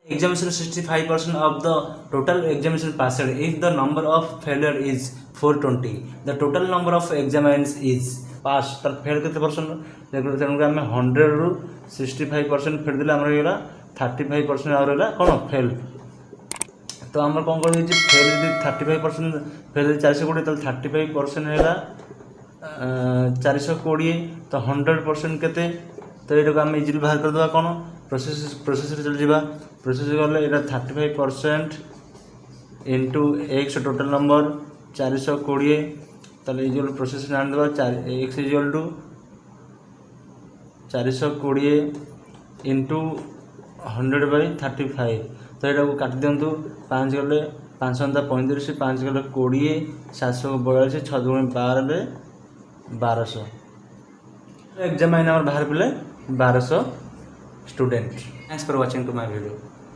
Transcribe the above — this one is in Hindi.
examination 65% of the total examination passed. If the number of failure is 420, the total number of examines is passed. तर फेल केते परसेंट तेणुक आम 100 रु 65% फेल देले आमर होगा 35% आउर होगा कौन फेल। तो आम कौन कर फेल यदि 35% फेल 420 तो 35% है 420 तो 100% केते तो ये आम इजिली बाहर करदे कौन प्रोसेस चल जावा प्रोसेस गले ये 35% इंटू एक्स टोटल नंबर 420 ताले इजिकल प्रोसेस जान देवा एक्स इजिकल टू 420 इंटू 100/35 तो यहाँ काट दिंतु 5 गले 5 35 5 गले 20 742 6 12 1200 एग्जाम आईन बाहर पे 1200 student. Thanks for watching to my video.